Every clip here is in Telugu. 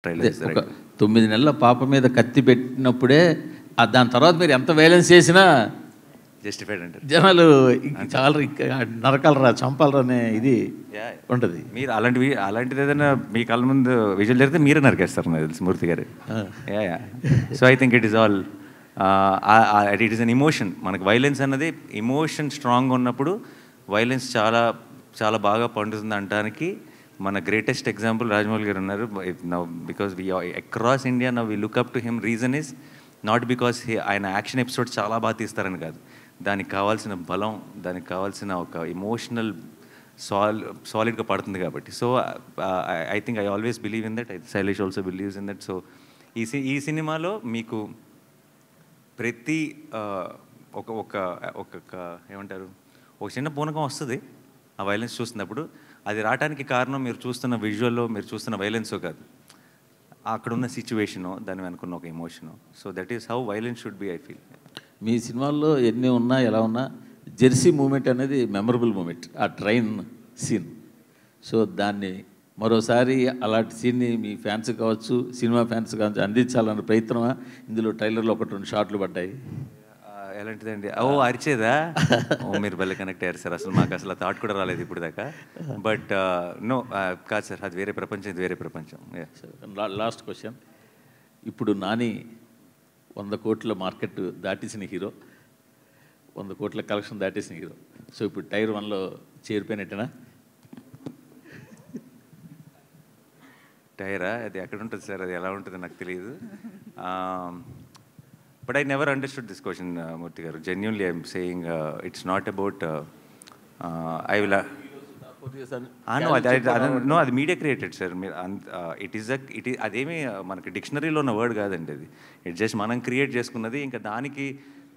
అదే ఒక 9 నెలల పాప మీద కత్తి పెట్టినప్పుడే దాని తర్వాత మీరు ఎంత వైలెన్స్ చేసినా జస్టిఫైడ్ అంటారు జనాలు చాలా నరకాలరా చంపాలరా అనే ఇది ఉంటుంది. మీరు అలాంటిది ఏదైనా మీ కళ్ళ ముందు విజువల్ జరిగితే మీరే నరికేస్తారు నాకు తెలిసి మూర్తి గారు. So I think it is all it is an emotion. మనకు వైలెన్స్ అన్నది ఎమోషన్ స్ట్రాంగ్ ఉన్నప్పుడు వైలెన్స్ చాలా చాలా బాగా పండుతుంది అనడానికి మన గ్రేటెస్ట్ ఎగ్జాంపుల్ రాజమౌళి గారు ఉన్నారు. Now because we across India now we look up to him. Reason is not because ఆయన యాక్షన్ ఎపిసోడ్ చాలా బాగా తీస్తారని కాదు, దానికి కావాల్సిన బలం, దానికి కావాల్సిన ఒక ఎమోషనల్ సాలిడ్గా పడుతుంది కాబట్టి. So I think I always believe in that. Shailesh also believes in that. So ఈ సినిమాలో మీకు ప్రతి ఒక ఏమంటారు ఒక చిన్న పూనకం వస్తుంది ఆ వైలెన్స్ చూస్తున్నప్పుడు. అది రావడానికి కారణం మీరు చూస్తున్న విజువల్లో మీరు చూస్తున్న వైలెన్సో కాదు, అక్కడున్న సిచ్యువేషను, దాని వెనుకున్న ఒక emotion. So that is how violence should be I feel. మీ సినిమాల్లో ఎన్ని ఉన్నా ఎలా ఉన్నా జెర్సీ మూమెంట్ అనేది మెమరబుల్ మూమెంట్, ఆ ట్రైన్ సీన్. సో దాన్ని మరోసారి అలాంటి సీన్ని మీ ఫ్యాన్స్ కావచ్చు, సినిమా ఫ్యాన్స్ కావచ్చు అందించాలన్న ప్రయత్నమా? ఇందులో ట్రైలర్లో 1-2 షాట్లు పడ్డాయి. ఎలాంటిదండి? అరిచేదా? మీరు భలే కనెక్ట్ అయ్యారు సార్. అసలు మాకు అసలు థాట్ కూడా రాలేదు ఇప్పుడు దాకా. బట్ నో కాదు సార్, అది వేరే ప్రపంచం, ఇది వేరే ప్రపంచం. Last question. ఇప్పుడు నాని 100 కోట్ల మార్కెట్ దాటేసిన హీరో, 100 కోట్ల కలెక్షన్ దాటేసిన హీరో. సో ఇప్పుడు టైర్ 1లో చేరిపోయినట్టేనా? టైరా? అది ఎక్కడ ఉంటుంది సార్, అది ఎలా ఉంటుందో నాకు తెలియదు. But I never understood this question, Murthy garu. Genuinely, I'm saying it's not about. I will. No, అది media created sir. It is అదేమి మనకి డిక్షనరీలో ఉన్న వర్డ్ కాదండి అది. ఇట్ జస్ట్ మనం క్రియేట్ చేసుకున్నది. ఇంకా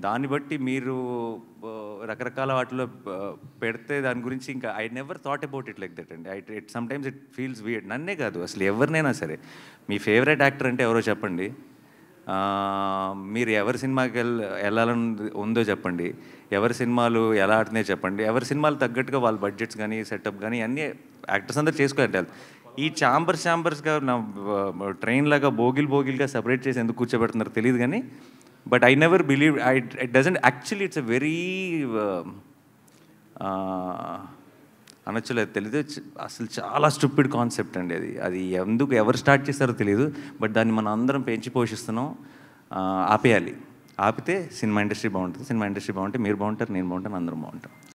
దాన్ని బట్టి మీరు రకరకాల వాటిలో పెడితే దాని గురించి ఇంకా I never thought about it like that అండి. Sometimes it feels weird. నన్నే కాదు, అసలు ఎవరినైనా సరే. మీ ఫేవరెట్ యాక్టర్ అంటే ఎవరో చెప్పండి, మీరు ఎవరి సినిమాకి వెళ్ళాలని ఉందో చెప్పండి, ఎవరి సినిమాలు ఎలా ఆడుతున్నాయో చెప్పండి, ఎవరి సినిమాలు తగ్గట్టుగా వాళ్ళ బడ్జెట్స్ కానీ సెటప్ కానీ అన్నీ యాక్టర్స్ అందరూ చేసుకోవాలి. ఈ ఛాంబర్స్గా నా ట్రైన్ లాగా బోగిల్గా సపరేట్ చేసి ఎందుకు కూర్చోబెడుతున్నారో తెలియదు కానీ, but I never believe it doesn't actually. It's a very అనొచ్చులేదు తెలీదు, అసలు చాలా స్టూపిడ్ కాన్సెప్ట్ అండి అది. అది ఎందుకు ఎవరు స్టార్ట్ చేస్తారో తెలియదు, బట్ దాన్ని మనం అందరం పెంచి పోషిస్తున్నాం. ఆపేయాలి. ఆపితే సినిమా ఇండస్ట్రీ బాగుంటుంది. సినిమా ఇండస్ట్రీ బాగుంటే మీరు బాగుంటారు, నేను బాగుంటాను, అందరం బాగుంటాం.